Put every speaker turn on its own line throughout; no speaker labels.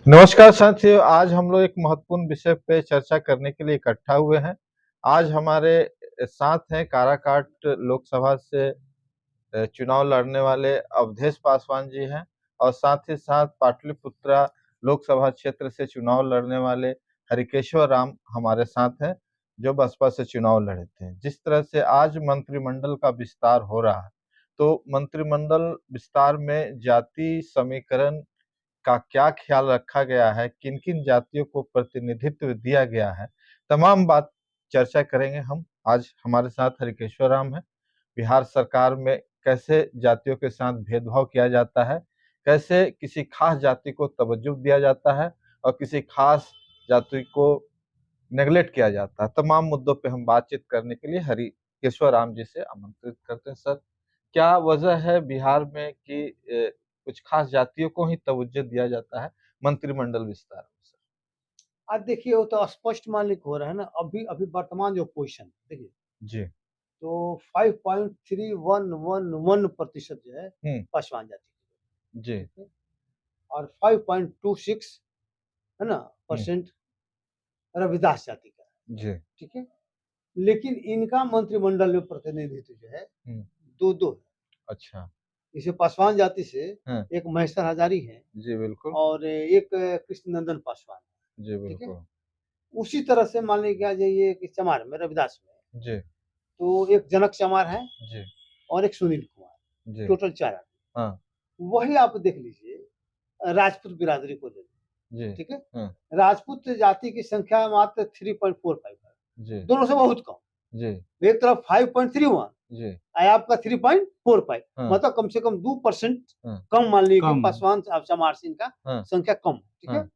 नमस्कार साथियों, आज हम लोग एक महत्वपूर्ण विषय पे चर्चा करने के लिए इकट्ठा हुए हैं। आज हमारे साथ हैं काराकाट लोकसभा से चुनाव लड़ने वाले अवधेश पासवान जी हैं और साथ ही साथ पाटलिपुत्रा लोकसभा क्षेत्र से चुनाव लड़ने वाले हरिकेश्वर राम हमारे साथ हैं, जो बसपा से चुनाव लड़े थे। जिस तरह से आज मंत्रिमंडल का विस्तार हो रहा है, तो मंत्रिमंडल विस्तार में जाति समीकरण का क्या ख्याल रखा गया है, किन-किन जातियों को प्रतिनिधित्व दिया गया है, तमाम बात चर्चा करेंगे हम। आज हमारे साथ हरिकेश्वर राम हैं। बिहार सरकार में कैसे जातियों के साथ भेदभाव किया जाता है, कैसे किसी खास जाति को तवज्जो दिया जाता है और किसी खास जाति को नेगलेक्ट किया जाता है। तमाम मुद्दों पे हम बातचीत करने के लिए हरिकेश्वर राम जी से आमंत्रित करते हैं। सर, क्या वजह है बिहार में कि कुछ खास जातियों को ही तवज्जो दिया जाता है मंत्रिमंडल विस्तार में सर?
आज देखिए वो तो स्पष्ट मालिक हो रहा है ना। अभी अभी वर्तमान जो पोजीशन देखिए
जी।
तो 5.3111% जो है पासवान जाति की,
जी।
ठीक है? और 5.26 है ना परसेंट रविदास जाति का है,
जी।
ठीक है। लेकिन इनका मंत्रिमंडल में प्रतिनिधित्व जो है दो है।
अच्छा।
इसे पासवान जाति से
हाँ।
एक महेश्वर हजारी है
जी बिल्कुल।
और एक कृष्णनंदन पासवान है,
जी
ठीक है।
बिल्कुल।
उसी तरह से मान लीजिए जाइए कि चमार में रविदास में
जी।
तो एक जनक चमार है
जी।
और एक सुनील कुमार,
जी।
टोटल 4 आदमी।
हाँ।
वही आप देख लीजिए राजपूत बिरादरी को ले लीजिए,
जी।
ठीक है।
हाँ।
राजपूत जाति की संख्या मात्र 3.45 है,
जी।
दोनों से बहुत कम।
जी।
एक तरफ 5.31
जी।
और आपका 3.45,
हाँ।
मतलब कम से कम 2%
हाँ।
कम मान लीजिए कि
कम।
पासवान चमार सिंह का
हाँ।
संख्या कम, ठीक है।
हाँ।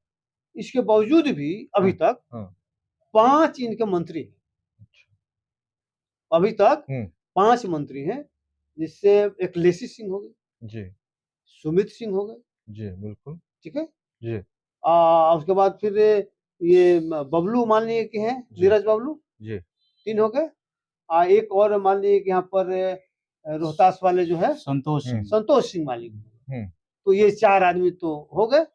इसके बावजूद भी अभी
हाँ।
तक
हाँ।
5 इनके मंत्री हैं। अभी तक 5 मंत्री हैं, जिससे एक लेसी सिंह हो गए,
जी।
सुमित सिंह हो गए,
जी बिल्कुल।
ठीक है।
जी।
उसके बाद फिर ये बबलू मान लीजिए कि हैं,
जी।
नीरज बबलू
जी।
3 हो गए। एक और मान लीजिए कि यहाँ पर रोहतास वाले जो है संतोष सिंह मान लीजिए, तो ये 4 आदमी तो हो गए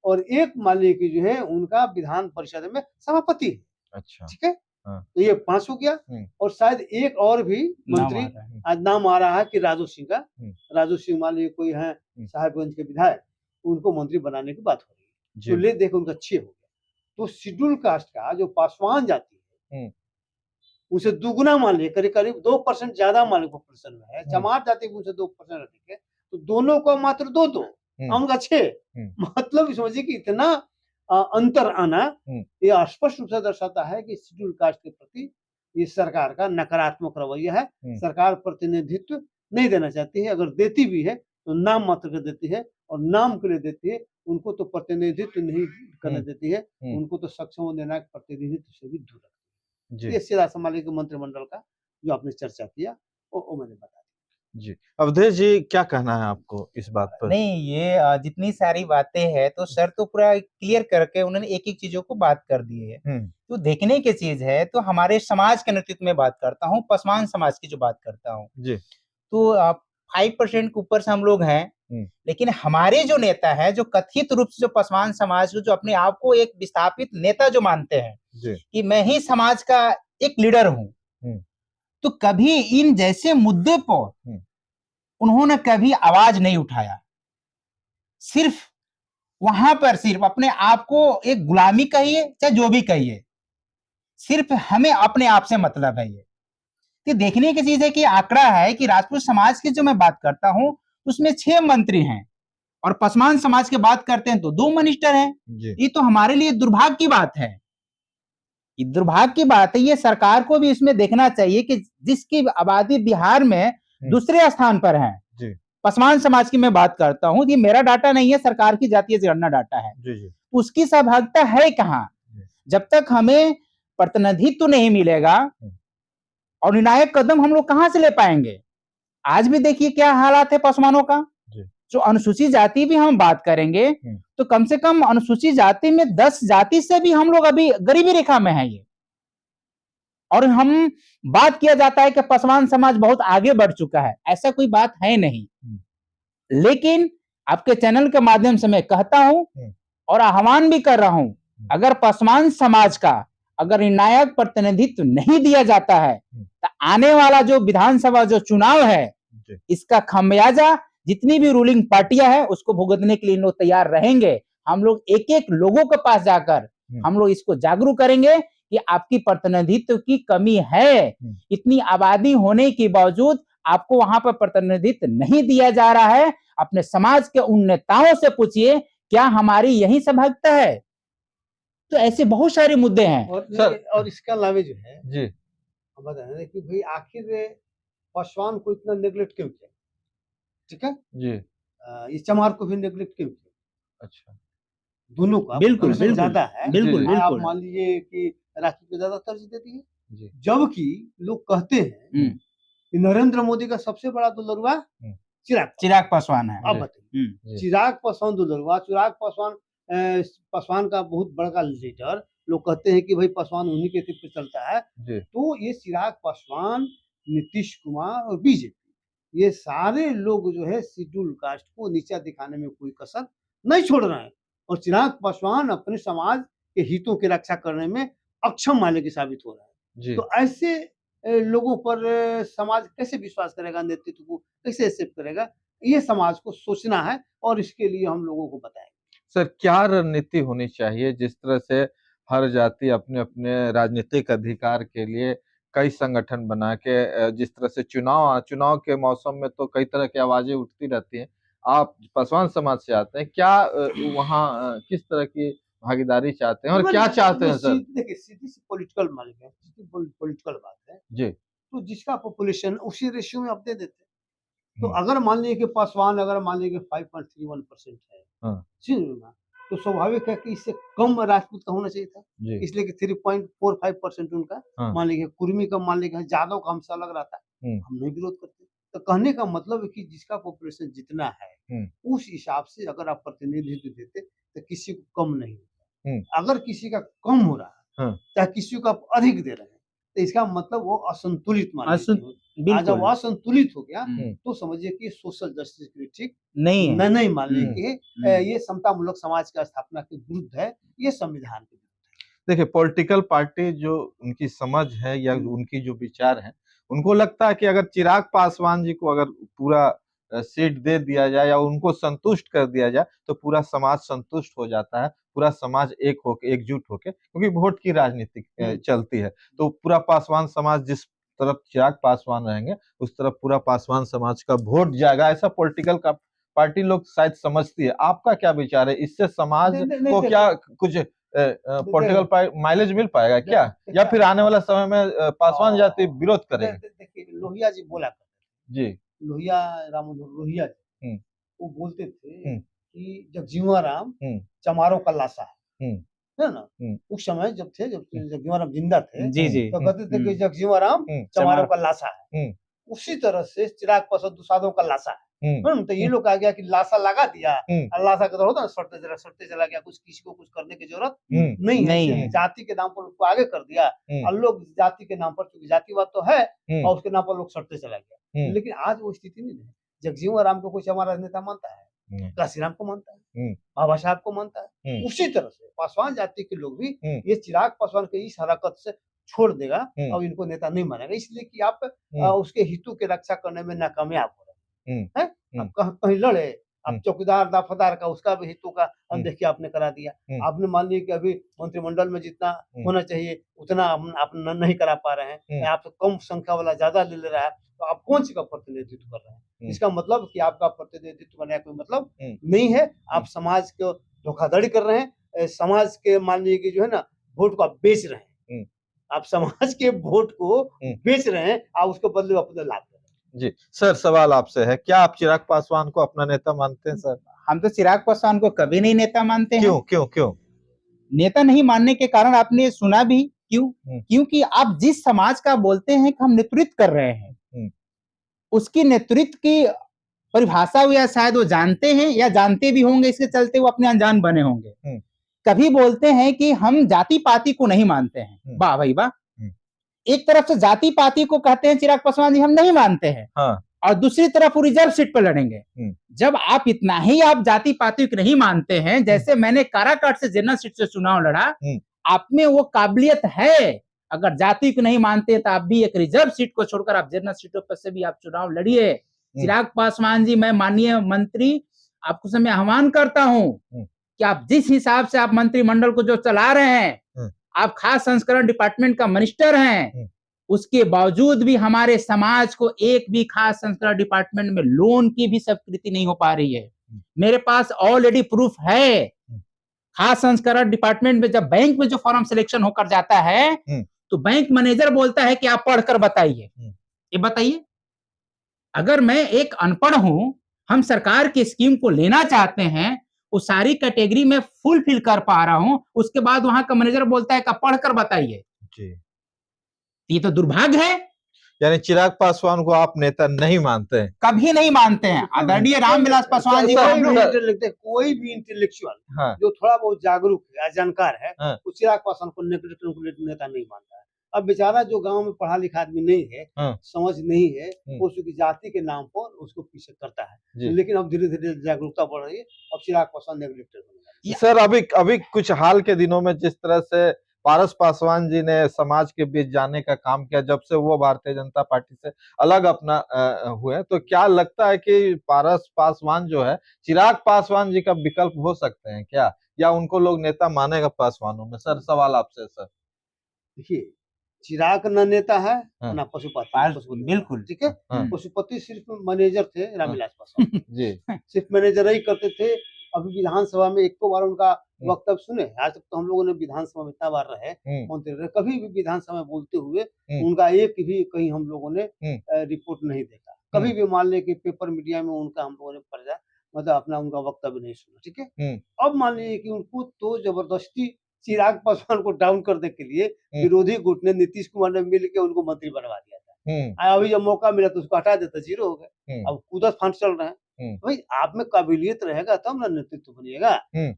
और एक मान लीजिए कि जो है उनका विधान परिषद में सभापति है।
अच्छा।
ठीक है।
हाँ।
तो ये 5 हो गया और शायद एक और भी मंत्री आज नाम आ रहा है कि राजू सिंह का। राजू सिंह मान लीजिए कोई है साहेबगंज के विधायक, उनको मंत्री बनाने की बात हो रही है। तो ले देखो उनका 6 हो गया। तो शेड्यूल कास्ट का जो पासवान जाति है उसे दुगुना मान लीजिए, करीब करीब 2% ज्यादा मान लीजिए पॉपुलेशन में है। चमार जाति उनसे 2% अधिक है, तो दोनों को मात्र 2-2 अंग अच्छे, मतलब समझिए कि इतना अंतर आना ये स्पष्ट रूप से दर्शाता है कि शेड्यूल कास्ट के प्रति ये सरकार का नकारात्मक रवैया है। सरकार प्रतिनिधित्व नहीं देना चाहती है, अगर देती भी है तो नाम मात्र के देती है और नाम के लिए देती है, उनको तो प्रतिनिधित्व नहीं करने देती है, उनको तो सक्षम देना प्रतिनिधित्व से भी दूर रखती है। ये सीधा संभालिए कि मंत्रिमंडल का जो आपने चर्चा किया वो मैंने बता दिया।
जी, अवधेश जी क्या कहना है आपको इस बात पर?
नहीं, ये जितनी सारी बातें हैं तो सर तो पूरा क्लियर करके उन्होंने एक-एक चीजों को बात कर दी है। तो देखने की चीज है, तो हमारे समाज के नेतृत्व में बात करता हूँ, पासवान समाज की जो बात करता हूँ।
जी।
तो 5% के ऊपर से हम लोग हैं, लेकिन हमारे जो नेता है, जो कथित रूप से जो पासवान समाज जो अपने आप को एक विस्थापित नेता जो मानते हैं कि मैं ही समाज का एक लीडर हूँ, तो कभी इन जैसे मुद्दे पर उन्होंने कभी आवाज नहीं उठाया। सिर्फ वहां पर सिर्फ अपने आप को एक गुलामी कहिए चाहे जो भी कहिए, सिर्फ हमें अपने आप से मतलब है। ये देखने की चीज है कि आंकड़ा है कि राजपूत समाज की जो मैं बात करता हूं उसमें 6 मंत्री हैं और पासवान समाज की बात करते हैं तो 2 मिनिस्टर हैं। ये तो हमारे लिए दुर्भाग्य की बात है। ये दुर्भाग्य की बात है। ये सरकार को भी इसमें देखना चाहिए कि जिसकी आबादी बिहार में दूसरे स्थान पर है, पासवान समाज की मैं बात करता हूं, ये मेरा डाटा नहीं है, सरकार की जातीय जनगणना डाटा है। उसकी सहभागिता है कहां? जब तक हमें प्रतिनिधित्व नहीं मिलेगा और निर्णायक कदम हम लोग कहां से ले पाएंगे? आज भी देखिए क्या हालात है पासवानों का। जो अनुसूचित जाति भी हम बात करेंगे तो कम से कम अनुसूचित जाति में 10 जाति से भी हम लोग अभी गरीबी रेखा में है ये। और हम बात किया जाता है कि पासवान समाज बहुत आगे बढ़ चुका है, ऐसा कोई बात है नहीं। लेकिन आपके चैनल के माध्यम से मैं कहता हूं और आह्वान भी कर रहा हूं, अगर पासवान समाज का अगर निर्णायक प्रतिनिधित्व नहीं दिया जाता है तो आने वाला जो विधानसभा जो चुनाव है इसका खामियाजा जितनी भी रूलिंग पार्टियां हैं उसको भुगतने के लिए लोग तैयार रहेंगे। हम लोग एक एक लोगों के पास जाकर हम लोग इसको जागरूक करेंगे कि आपकी प्रतिनिधित्व की कमी है, इतनी आबादी होने के बावजूद आपको वहां पर प्रतिनिधित्व नहीं दिया जा रहा है। अपने समाज के उन नेताओं से पूछिए क्या हमारी यही सौभाग्यता है। तो ऐसे बहुत सारे मुद्दे हैं
और इसका अलावा जो है
जी
हम बता रहे हैं कि भाई आखिर पासवान को इतना नेग्लेक्ट क्यों किया, ठीक है
जी,
इस चमार को भी नेग्लेक्ट क्यों किया।
अच्छा,
दोनों का
बिल्कुल
ज्यादा है,
बिल्कुल
आप मान लीजिए कि राष्ट्र को ज्यादा तरजीह देती है,
जी,
जबकि लोग कहते हैं कि नरेंद्र मोदी का सबसे बड़ा दुलरुआ
चिराग पासवान है।
अब बताइए चिराग पासवान दुलरुआ, चिराग पासवान पासवान का बहुत बड़ा लीडर, लोग कहते हैं कि भाई पासवान उन्हीं के नेतृत्व पे चलता है। तो ये चिराग पासवान, नीतीश कुमार और बीजेपी, ये सारे लोग जो है शेड्यूल कास्ट को नीचा दिखाने में कोई कसर नहीं छोड़ रहे हैं और चिराग पासवान अपने समाज के हितों की रक्षा करने में अक्षम माने की साबित हो रहा है। तो ऐसे लोगों पर समाज कैसे विश्वास करेगा, नेतृत्व को कैसे एक्सेप्ट करेगा, ये समाज को सोचना है और इसके लिए हम लोगों को बताएंगे।
सर क्या रणनीति होनी चाहिए जिस तरह से हर जाति अपने अपने राजनीतिक अधिकार के लिए कई संगठन बना के, जिस तरह से चुनाव के मौसम में तो कई तरह की आवाजें उठती रहती हैं, आप पासवान समाज से आते हैं, क्या वहाँ किस तरह की भागीदारी चाहते हैं और क्या चाहते हैं सर?
देखिए सीधी सी पॉलिटिकल मालिक है, पॉलिटिकल बात है
जी,
तो जिसका पॉपुलेशन उसी रेशियो में आप दे देते हैं। तो अगर मान लीजिए कि पासवान अगर मान लीजिए 5.31% है, तो स्वाभाविक है कि इससे कम राजपूत का होना चाहिए था, इसलिए कि 3.45% उनका मान लीजिए, कुर्मी का मान लीजिए, जादव का हमसे अलग रहता है, हम नहीं विरोध करते। तो कहने का मतलब है कि जिसका पॉपुलेशन जितना है उस हिसाब से अगर आप प्रतिनिधित्व देते तो किसी को कम नहीं होता। अगर किसी का कम हो रहा है चाहे किसी को आप अधिक दे रहे हैं तो इसका मतलब वो असंतुलित मान लीजिए। जब वो असंतुलित हो गया तो समझिए कि सोशल जस्टिस के लिए ठीक नहीं मान लीजिए कि ये समतामूलक समाज की स्थापना के विरुद्ध है, ये संविधान के विरुद्ध है।
देखिए पॉलिटिकल पार्टी जो उनकी समझ है या उनकी जो विचार है, उनको लगता है कि अगर चिराग पासवान जी को अगर पूरा सीट दे दिया जाए या उनको संतुष्ट कर दिया जाए तो पूरा समाज संतुष्ट हो जाता है, पूरा समाज एक होके एकजुट होके, क्योंकि वोट की राजनीति चलती है। तो पूरा पासवान समाज जिस तरफ चिराग पासवान रहेंगे उस तरफ पूरा पासवान समाज का वोट जाएगा, ऐसा पॉलिटिकल का पार्टी लोग शायद समझती है। आपका क्या विचार है, इससे समाज को क्या कुछ पॉलिटिकल माइलेज मिल पाएगा क्या, या फिर आने वाला समय में पासवान जाति विरोध करेंगे?
देखिए लोहिया जी बोला
जी,
लोहिया राम लोहिया जी वो बोलते थे कि जगजीवन राम चमारों का लाशा है ना। उस समय जब जगजीवन राम जिंदा थे तो कहते थे कि जगजीवन राम चमारों का लाशा है। उसी तरह से चिराग पासवान दुसाधों का लाशा है। तो ये लोग कहा गया कि लाशा लगा दिया, लाशा का होता है सटते चला गया, कुछ किसी को कुछ करने की जरूरत नहीं है। जाति के नाम पर उसको आगे कर दिया और लोग जाति के नाम पर, क्योंकि जातिवाद तो है और उसके नाम पर लोग सटते चला गया। लेकिन आज वो स्थिति नहीं है। जगजीवन राम को कुछ हमारा नेता मानता है, काशीराम को मानता है, बाबा साहब को मानता है। उसी तरह से पासवान जाति के लोग भी ये चिराग पासवान के इस हरकत से छोड़ देगा और इनको नेता नहीं मानेगा, इसलिए कि आप उसके हितों की रक्षा करने में नाकामयाब हो रहे हैं। आप कहीं लड़े, आप चौकीदार दफादार का उसका भी हितों का अनदेखी आपने करा दिया। आपने मान लिया कि अभी मंत्रिमंडल में जितना होना चाहिए उतना आप नहीं करा पा रहे हैं, आपसे कम संख्या वाला ज्यादा ले रहा है, तो आप कौन सी का प्रतिनिधित्व कर रहे हैं? इसका मतलब कि आपका प्रतिनिधित्व करने का कोई मतलब नहीं है। आप समाज को धोखाधड़ी कर रहे हैं, समाज के मान लीजिए कि जो है ना वोट को आप बेच रहे हैं, आप समाज के वोट को बेच रहे हैं, आप उसके बदले अपने लाभ दे रहे हैं।
जी सर, सवाल आपसे है, क्या आप चिराग पासवान को अपना नेता मानते हैं सर?
हम तो चिराग पासवान को कभी नहीं नेता मानते हैं।
क्यों?
नेता नहीं मानने के कारण आपने सुना भी क्यों? क्योंकि आप जिस समाज का बोलते हैं कि हम नेतृत्व कर रहे हैं, उसकी नेतृत्व की परिभाषा या शायद वो जानते हैं या जानते भी होंगे, इसके चलते वो अपने अनजान बने होंगे। कभी बोलते हैं कि हम जाति पाति को नहीं मानते हैं, वाह भाई वाह। एक तरफ से जाति पाति को कहते हैं चिराग पासवान जी हम नहीं मानते हैं, और दूसरी तरफ वो रिजर्व सीट पर लड़ेंगे। जब आप इतना ही आप जाति पाति को नहीं मानते हैं, जैसे मैंने काराकाट से जनरल सीट से चुनाव लड़ा, आप में वो काबिलियत है, अगर जाति को नहीं मानते तो आप भी एक रिजर्व सीट को छोड़कर आप जनरल सीटों पर से भी आप चुनाव लड़िए। चिराग पासवान जी, मैं माननीय मंत्री आपको से मैं आह्वान करता हूं कि आप जिस हिसाब से आप मंत्रिमंडल को जो चला रहे हैं, आप खास संस्करण डिपार्टमेंट का मिनिस्टर हैं, उसके बावजूद भी हमारे समाज को एक भी खास संस्करण डिपार्टमेंट में लोन की भी स्वीकृति नहीं हो पा रही है। मेरे पास ऑलरेडी प्रूफ है। खास संस्करण डिपार्टमेंट में जब बैंक में जो फॉर्म सिलेक्शन होकर जाता है तो बैंक मैनेजर बोलता है कि आप पढ़कर बताइए। ये बताइए, अगर मैं एक अनपढ़ हूं, हम सरकार की स्कीम को लेना चाहते हैं, उस सारी कैटेगरी में फुलफिल कर पा रहा हूं, उसके बाद वहां का मैनेजर बोलता है कि पढ़कर बताइए। ये तो दुर्भाग्य है।
यानी चिराग पासवान को आप नेता नहीं मानते हैं?
कभी नहीं मानते हैं। आदरणीय रामविलास पासवान जी
कोई भी इंटेलेक्चुअल जो थोड़ा बहुत जागरूक है, जानकार है, वो चिराग पासवान को नेता नहीं मानता है। अब बेचारा जो गांव में पढ़ा लिखा आदमी नहीं है, समझ नहीं है, वो उसकी जाति के नाम पर उसको पीछे करता है। लेकिन अब धीरे धीरे जागरूकता बढ़ रही है, अब चिराग पासवान नेगलेक्टेड होने लगा।
सर, अभी कुछ हाल के दिनों में जिस तरह से पारस पासवान जी ने समाज के बीच जाने का काम किया, जब से वो भारतीय जनता पार्टी से अलग अपना हुए, तो क्या लगता है कि पारस पासवान जो है चिराग पासवान जी का विकल्प हो सकते हैं क्या, या उनको लोग नेता मानेगा पासवानों में? सर, सवाल आपसे। सर
देखिए, चिराग न नेता है ना पशुपति।
बिल्कुल
ठीक है। पशुपति सिर्फ मैनेजर थे रामविलास पासवान जी, सिर्फ मैनेजर ही करते थे। अभी विधानसभा में एक बार उनका वक्तव्य सुने? आज तक तो हम लोगों ने विधानसभा में इतना बार रहे, मंत्री रहे, कभी भी विधानसभा में बोलते हुए उनका एक भी कहीं हम लोगों ने रिपोर्ट नहीं देखा। कभी भी मान ले कि पेपर मीडिया में उनका हम लोगों ने पर्चा मतलब अपना उनका वक्तव्य नहीं सुना। ठीक है। अब मान लीजिए कि उनको तो जबरदस्ती चिराग पासवान को डाउन करने के लिए विरोधी गुट ने, नीतीश कुमार ने मिल के उनको मंत्री बनवा दिया था। अभी जब मौका मिला तो उसको हटा देता, जीरो हो गए। अब कूदत फांस चल रहे हैं। भाई, आप में काबिलियत रहेगा तब ना नेतृत्व बनिएगा।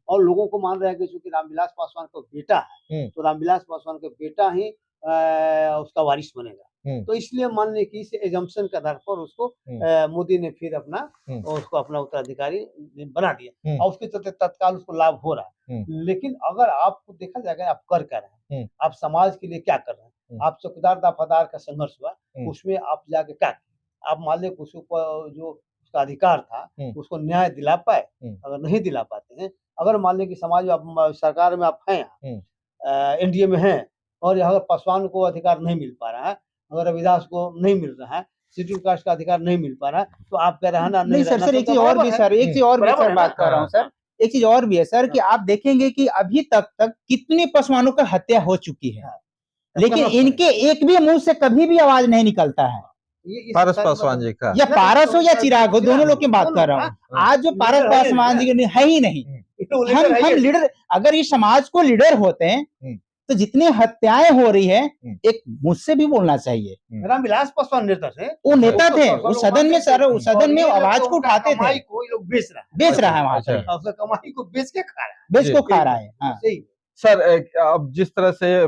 और लोगों को मान रहा है कि चूंकि रामविलास पासवान का बेटा है, तो रामविलास पासवान का बेटा ही उसका वारिस बनेगा। तो इसलिए मान लीजिए कि इस एजम्पशन के आधार पर उसको मोदी ने फिर उसको अपना उत्तराधिकारी बना दिया, और उसके चलते तत्काल उसको लाभ हो रहा है। लेकिन अगर आपको देखा जाएगा आप कर रहे हैं, आप समाज के लिए क्या कर रहे हैं, आप चौकीदार दफादार का संघर्ष हुआ, उसमें आप जाके क्या, आप मान लीजिए उसको जो उसका अधिकार था उसको न्याय दिला पाए? अगर नहीं दिला पाते हैं, अगर मान लें कि समाज में सरकार में आप हैं, एनडीए में हैं, और अगर पासवान को अधिकार नहीं मिल पा रहा है, अगर रविदास को नहीं मिल रहा है, शेड्यूल कास्ट का अधिकार नहीं मिल पा रहा है, तो आप कह रहे हैं ना नहीं
सर, एक चीज और भी सर, एक चीज और भी सर बात कर रहा हूँ सर, एक चीज और भी है सर कि आप देखेंगे कि अभी तक कितने पासवानों का हत्या हो चुकी है, लेकिन इनके एक भी मुंह से कभी भी आवाज नहीं निकलता है।
पारस पासवान जी का,
या पारस हो या चिराग हो, दोनों लोग की बात कर रहा हूँ। आज जो पारस पासवान जी है ही नहीं। हम लीडर, अगर इस समाज को लीडर होते हैं तो जितनी हत्याएं हो रही है, एक मुझसे भी बोलना चाहिए।
रामविलास पासवान नेता थे,
वो नेता थे, वो सदन में सदन में आवाज को उठाते थे।
कोई लोग बेच
रहा है वहां से,
कमाई को बेच के खा रहा है,
बेच को खा रहा है।
सर, अब जिस तरह से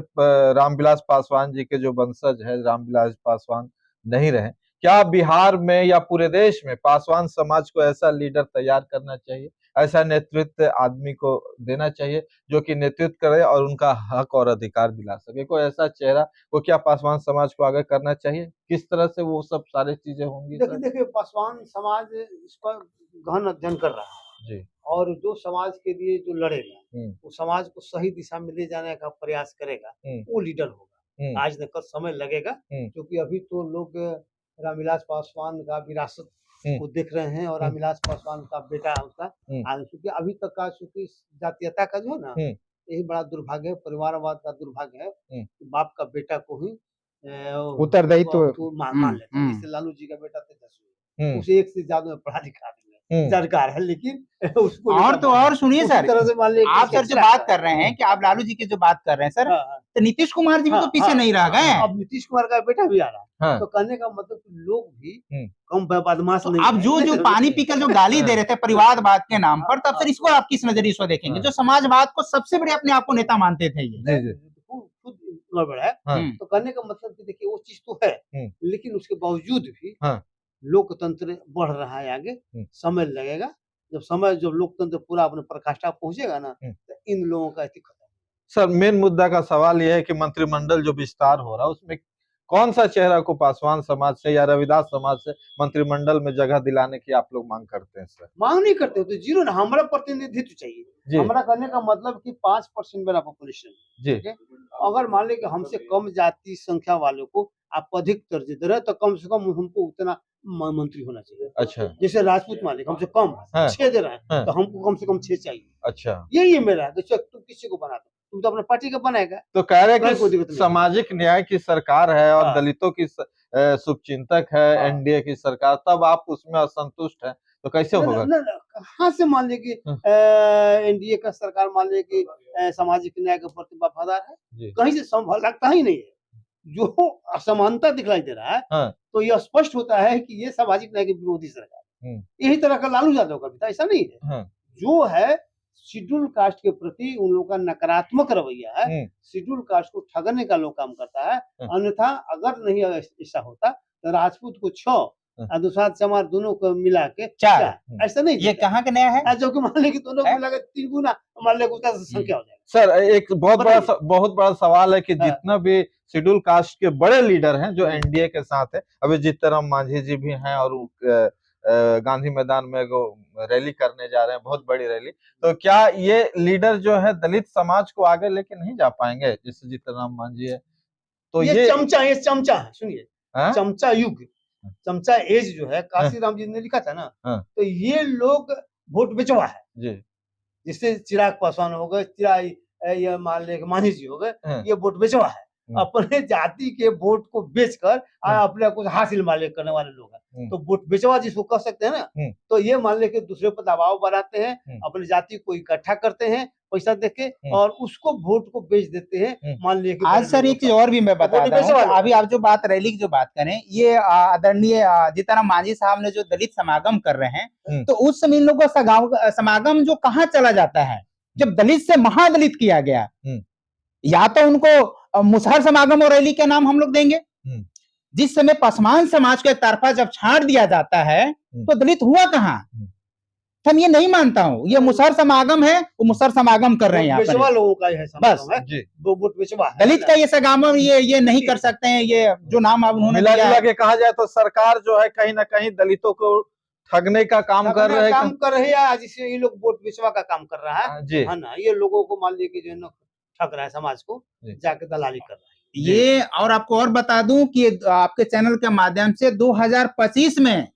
रामविलास पासवान जी के जो वंशज है, रामविलास पासवान नहीं रहे, क्या बिहार में या पूरे देश में पासवान समाज को ऐसा लीडर तैयार करना चाहिए, ऐसा नेतृत्व आदमी को देना चाहिए जो कि नेतृत्व करे और उनका हक और अधिकार दिला सके? कोई ऐसा चेहरा को क्या पासवान समाज को आगे करना चाहिए? किस तरह से वो सब सारी चीजें होंगी?
देखिए, पासवान समाज इस पर गहन अध्ययन कर रहा है जी, और जो समाज के लिए जो लड़ेगा, वो समाज को सही दिशा में ले जाने का प्रयास करेगा, वो लीडर होगा। आज न कल समय लगेगा, क्योंकि अभी तो लोग रामविलास पासवान का विरासत को देख रहे हैं, और रामविलास पासवान का बेटा उसका, क्योंकि अभी तक का चूंकि जातीयता का जो है ना, यही बड़ा दुर्भाग्य है, परिवारवाद का दुर्भाग्य है, बाप का बेटा को ही
उत्तरदायित्व
मान लेते हैं। जैसे लालू जी का बेटा तेजस्वी, उसे एक से ज्यादा पढ़ा लिखा सरकार है, लेकिन उसको
और सुनिए सर, आप सर जो बात कर रहे हैं कि आप लालू जी की जो बात कर रहे हैं सर, तो नीतीश कुमार जी भी तो पीछे नहीं रह गए।
अब नीतीश कुमार का बेटा भी आ रहा है, तो कहने का मतलब लोग भी कम बदमाश नहीं।
अब जो पानी पीकर जो गाली दे रहे थे परिवारवाद के नाम पर, तब सर इसको आप किस नजरिए से देखेंगे, जो समाजवाद को सबसे बड़े अपने आप को नेता मानते थे ये?
खुद गड़बड़ है। तो कहने का मतलब कि देखिए वो चीज तो है, लेकिन उसके बावजूद भी लोकतंत्र बढ़ रहा है आगे, समय लगेगा। जब लोकतंत्र पूरा अपने पराकाष्ठा पहुंचेगा ना, तो इन लोगों का स्थिति खत्म।
सर, मेन मुद्दा का सवाल यह है कि मंत्रिमंडल जो विस्तार हो रहा है उसमें कौन सा चेहरा को पासवान समाज से या रविदास समाज से मंत्रिमंडल में जगह दिलाने की आप लोग मांग करते हैं? सर,
मांग नहीं करते तो जीरो ना, हमारा प्रतिनिधित्व चाहिए। हमारा करने का मतलब कि 5% मेरा पॉपुलेशन जी, अगर मान ले कि हमसे कम जाति संख्या वालों को आप अधिक दर्जे दे रहे तो कम से कम हमको उतना मंत्री होना चाहिए।
अच्छा,
जैसे राजपूत मालिक हमसे कम 6 दे रहा है, तो हमको कम से कम 6 चाहिए।
अच्छा,
यही है मेरा। तुम किसी को बना दो, तुम तो अपने पार्टी का बनाएगा।
तो कह रहे हैं कि सामाजिक न्याय की सरकार है और दलितों की शुभचिंतक है एनडीए की सरकार, तब आप उसमें असंतुष्ट है तो कैसे होगा?
कहाँ से मान ले कि एनडीए का सरकार मान ले कि सामाजिक न्याय के प्रति वफादार है? कहीं से संभव लगता ही नहीं है। जो असमानता दिखलाई दे रहा है तो यह स्पष्ट होता है कि ये सामाजिक न्याय की विरोधी सरकार। यही तरह का लालू यादव का भी था, ऐसा नहीं है। जो है शेड्यूल कास्ट के प्रति उन लोगों का नकारात्मक रवैया है। शेड्यूल कास्ट को ठगने का लोग काम करता है। अन्यथा अगर नहीं ऐसा होता तो राजपूत को 6 अनुसार समाज दोनों को मिला के 4, ऐसा नहीं।
ये कहाँ का नया है?
जो कि मान ले कि दोनों को मिला के 3 गुना मान ले उसका संख्या हो जाएगा।
सर, एक बहुत बड़ा सवाल है कि जितना भी शेड्यूल कास्ट के बड़े लीडर हैं जो एनडीए के साथ है, अभी जीतन मांझी जी भी हैं और गांधी मैदान में रैली करने जा रहे हैं, बहुत बड़ी रैली, तो क्या ये लीडर जो है दलित समाज को आगे लेके नहीं जा पाएंगे? जैसे जीतन मांझी है तो ये चमचा
है, सुनिए, चमचा युग, चमचा एज जो है काशीराम जी ने लिखा था ना, तो ये लोग वोट बेचवा है जी। जिससे चिराग पासवान हो गए, ये मान ले मांझी जी हो गए, ये वोट बेचवा है। अपने जाति के वोट को बेचकर अपने कुछ हासिल मान ले करने वाले लोग हैं, तो वोट बेचवा जिसको कह सकते हैं ना। तो ये मान ले के दूसरे पर दबाव बनाते हैं, अपनी जाति को इकट्ठा करते हैं पैसा देके और उसको वोट को बेच देते हैं। मान लिया कि
आज सर एक चीज और भी मैं बता रहा हूँ, अभी आप जो बात रैली की जो बात करें, ये आदरणीय जीतन मांझी साहब ने जो दलित समागम कर रहे हैं, तो उस समय इन लोगों का समागम जो कहाँ चला जाता है, जब दलित से महादलित किया गया, या तो उनको मुसहर समागम और रैली के नाम हम लोग देंगे। जिस समय पासवान समाज को एक तरफा जब छाड़ दिया जाता है तो दलित हुआ कहाँ? हम ये नहीं मानता हूँ, ये मुसहर समागम है, वो मुसहर समागम कर रहे हैं यहाँ पर
लोगों का है
बस दलित का ये समागम ये नहीं कर सकते हैं। ये जो नाम अब उन्होंने
मिला के कहा जाए तो सरकार जो है कहीं ना कहीं दलितों को ठगने का काम कर रहे
हैं, जिससे ये लोग वोट बेचवा का काम कर रहा है ना। ये लोगों को मान लीजिए जो ठग रहा है, समाज को जाके दलाली कर रहा है
ये। और आपको और बता दूं कि आपके चैनल के माध्यम से 2025 में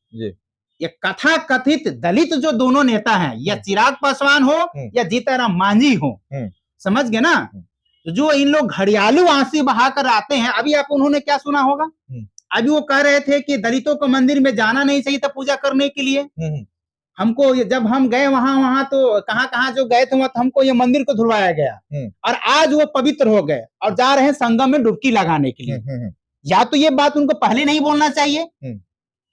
ये कथा कथित दलित जो दोनों नेता हैं, या चिराग पासवान हो या जीतन मांझी हो, समझ गए ना, तो जो इन लोग घड़ियालू आंसू बहाकर आते हैं। अभी आप उन्होंने क्या सुना होगा, अभी वो कह रहे थे कि दलितों को मंदिर में जाना नहीं चाहिए था पूजा करने के लिए। हमको जब हम गए वहां तो कहाँ जो गए थे तो हमको ये मंदिर को धुलवाया गया और आज वो पवित्र हो गए और जा रहे हैं संगम में डुबकी लगाने के लिए। या तो ये बात उनको पहले नहीं बोलना चाहिए,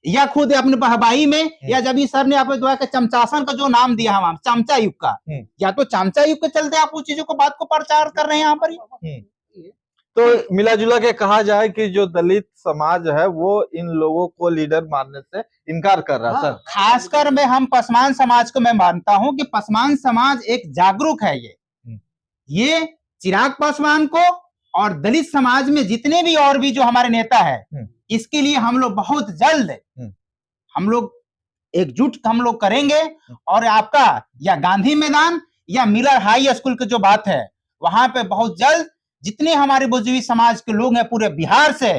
या खुद अपने बहबाई में, या जब इस सर ने आपने दुआ के चमचासन का जो नाम दिया हम चमचा युग का, या तो चमचा युग के चलते आप उस चीजों को बात को प्रचार कर रहे हैं यहाँ पर।
तो मिला जुला के कहा जाए कि जो दलित समाज है वो इन लोगों को लीडर मानने से इनकार कर रहा है। सर,
खासकर मैं हम पासवान समाज को मैं मानता हूं कि पासवान समाज एक जागरूक है। ये चिराग पासवान को और दलित समाज में जितने भी और भी जो हमारे नेता है, इसके लिए हम लोग बहुत जल्द हम लोग एकजुट हम लोग करेंगे और आपका या गांधी मैदान या मिलर हाई स्कूल की जो बात है वहां पे बहुत जल्द जितने हमारे बुजुर्ग समाज के लोग हैं पूरे बिहार से,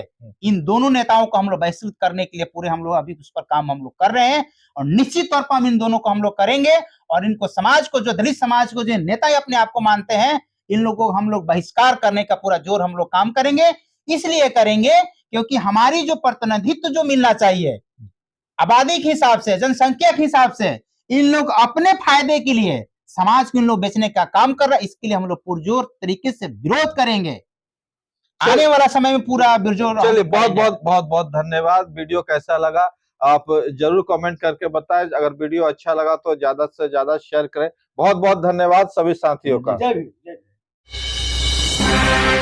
इन दोनों नेताओं को हम लोग बहिष्कृत करने के लिए पूरे हम लोग अभी उस पर काम हम लोग कर रहे हैं और निश्चित तौर पर हम इन दोनों को हम लोग करेंगे और इनको समाज को, जो दलित समाज को जो नेता अपने आप को मानते हैं, इन लोगों को हम लोग बहिष्कार करने का पूरा जोर हम लोग काम करेंगे। इसलिए करेंगे क्योंकि हमारी जो प्रतिनिधित्व जो मिलना चाहिए आबादी के हिसाब से, जनसंख्या के हिसाब से, इन लोग अपने फायदे के लिए समाज को इन लोग बेचने का काम कर रहा है। इसके लिए हम लोग पुरजोर तरीके से विरोध करेंगे। आने वाला समय में पूरा पुरजोर।
चलिए, बहुत बहुत धन्यवाद। वीडियो कैसा लगा आप जरूर कमेंट करके बताएं। अगर वीडियो अच्छा लगा तो ज्यादा से ज्यादा शेयर करें। बहुत बहुत धन्यवाद सभी साथियों का।
जय भीम।